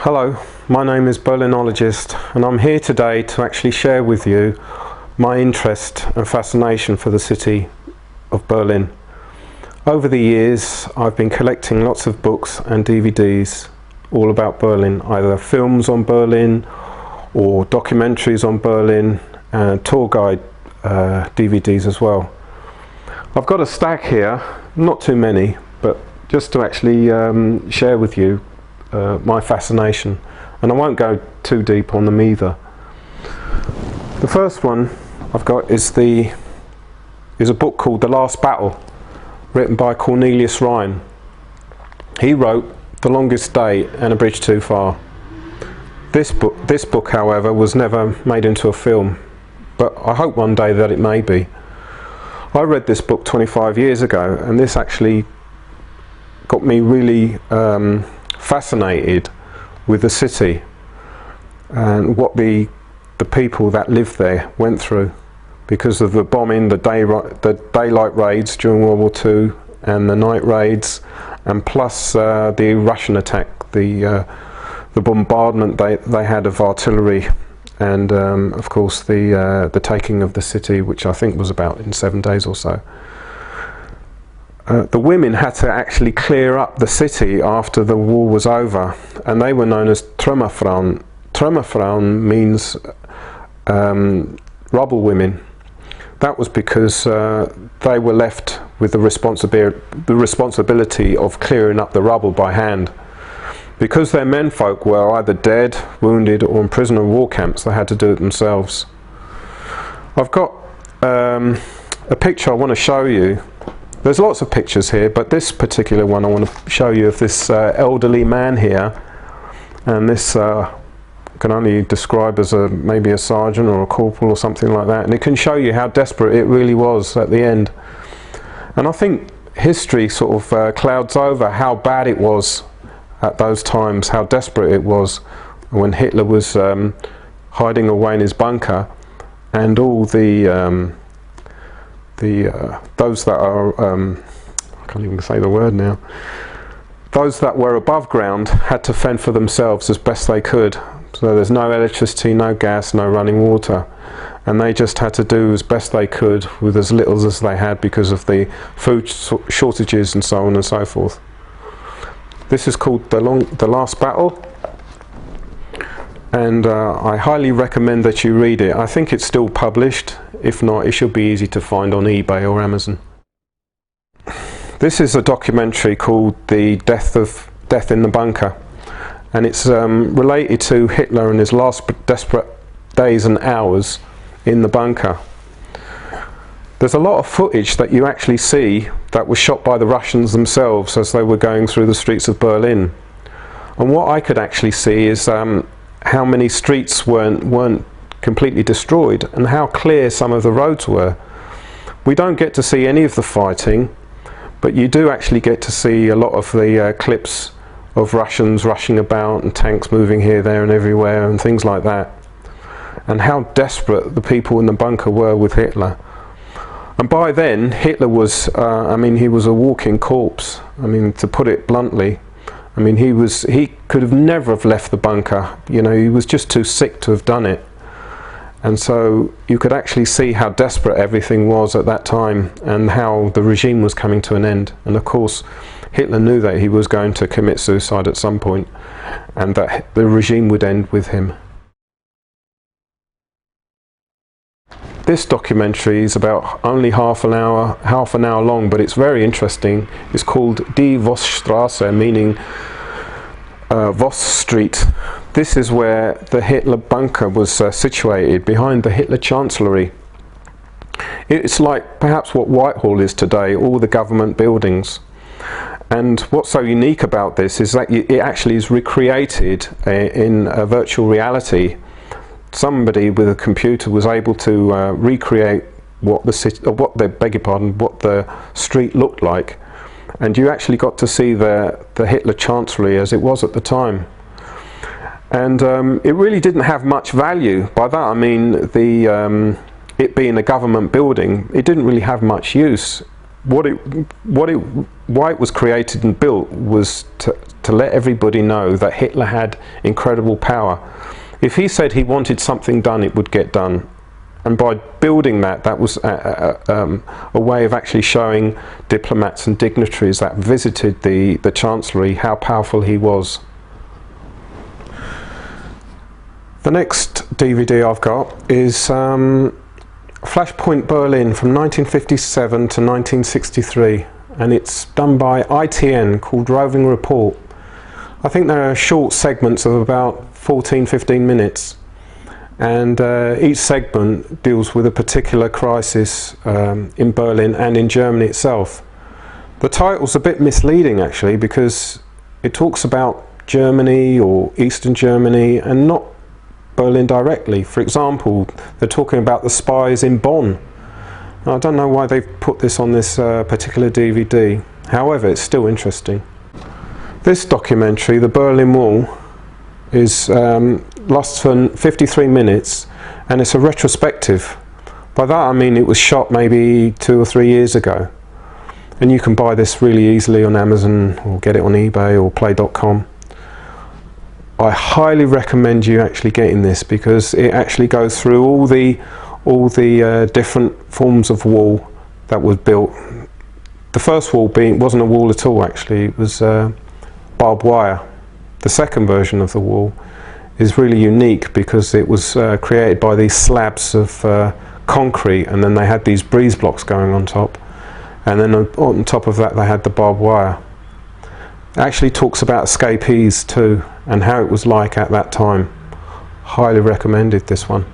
Hello, my name is Berlinologist, and I'm here today to actually share with you my interest and fascination for the city of Berlin. Over the years I've been collecting lots of books and DVDs all about Berlin, either films on Berlin or documentaries on Berlin and tour guide DVDs as well. I've got a stack here, not too many, but just to actually share with you my fascination, and I won't go too deep on them either. The first one I've got is a book called The Last Battle, written by Cornelius Ryan. He wrote The Longest Day and A Bridge Too Far. This book, however, was never made into a film, but I hope one day that it may be. I read this book 25 years ago, and this actually got me really fascinated with the city and what the people that lived there went through because of the bombing, the daylight raids during World War II and the night raids, and plus the Russian attack, the bombardment they had of artillery, and of course the taking of the city, which I think was about in 7 days or so. The women had to actually clear up the city after the war was over, and they were known as Trümmerfrauen. Trümmerfrauen means rubble women. That was because they were left with the responsibility of clearing up the rubble by hand. Because their menfolk were either dead, wounded, or in prisoner of war camps, they had to do it themselves. I've got a picture I want to show you. There's lots of pictures here, but this particular one I want to show you of this elderly man here, and this can only describe as maybe a sergeant or a corporal or something like that, and it can show you how desperate it really was at the end. And I think history sort of clouds over how bad it was at those times, how desperate it was when Hitler was hiding away in his bunker, and all those that are, I can't even say the word now, those that were above ground had to fend for themselves as best they could. So there's no electricity, no gas, no running water, and they just had to do as best they could with as little as they had because of the food shortages and so on and so forth. This is called The Last Battle, and I highly recommend that you read it. I think it's still published. If not, it should be easy to find on eBay or Amazon. This is a documentary called The Death in the Bunker, and it's related to Hitler and his last desperate days and hours in the bunker. There's a lot of footage that you actually see that was shot by the Russians themselves as they were going through the streets of Berlin. And what I could actually see is how many streets weren't completely destroyed and how clear some of the roads were. We don't get to see any of the fighting, but you do actually get to see a lot of the clips of Russians rushing about and tanks moving here, there and everywhere and things like that, and how desperate the people in the bunker were with Hitler. And by then Hitler was he was a walking corpse. To put it bluntly, he could have never have left the bunker. He was just too sick to have done it. And so you could actually see how desperate everything was at that time and how the regime was coming to an end. And of course Hitler knew that he was going to commit suicide at some point and that the regime would end with him. This documentary is about only half an hour long, but it's very interesting. It's called Die Vostrasse, meaning Voss Street. This is where the Hitler bunker was situated, behind the Hitler Chancellery. It's like perhaps what Whitehall is today, all the government buildings. And what's so unique about this is that it actually is recreated in a virtual reality. Somebody with a computer was able to recreate what the street looked like, and you actually got to see the Hitler Chancellery as it was at the time. And it really didn't have much value. By that I mean it being a government building, it didn't really have much use. why it was created and built was to let everybody know that Hitler had incredible power. If he said he wanted something done, it would get done. And by building that, that was a way of actually showing diplomats and dignitaries that visited the Chancellery how powerful he was. The next DVD I've got is Flashpoint Berlin from 1957 to 1963, and it's done by ITN, called Roving Report. I think there are short segments of about 14-15 minutes, and each segment deals with a particular crisis in Berlin and in Germany itself. The title's a bit misleading actually, because it talks about Germany or Eastern Germany and not Berlin directly. For example, they're talking about the spies in Bonn. Now, I don't know why they've put this on this particular DVD. However, it's still interesting. This documentary, The Berlin Wall, lasts for 53 minutes, and it's a retrospective. By that I mean it was shot maybe 2 or 3 years ago, and you can buy this really easily on Amazon or get it on eBay or play.com. I highly recommend you actually getting this, because it actually goes through all the different forms of wall that was built. The first wall wasn't a wall at all actually, it was barbed wire. The second version of the wall is really unique because it was created by these slabs of concrete, and then they had these breeze blocks going on top, and then on top of that they had the barbed wire. It actually talks about escapees too and how it was like at that time. Highly recommended, this one.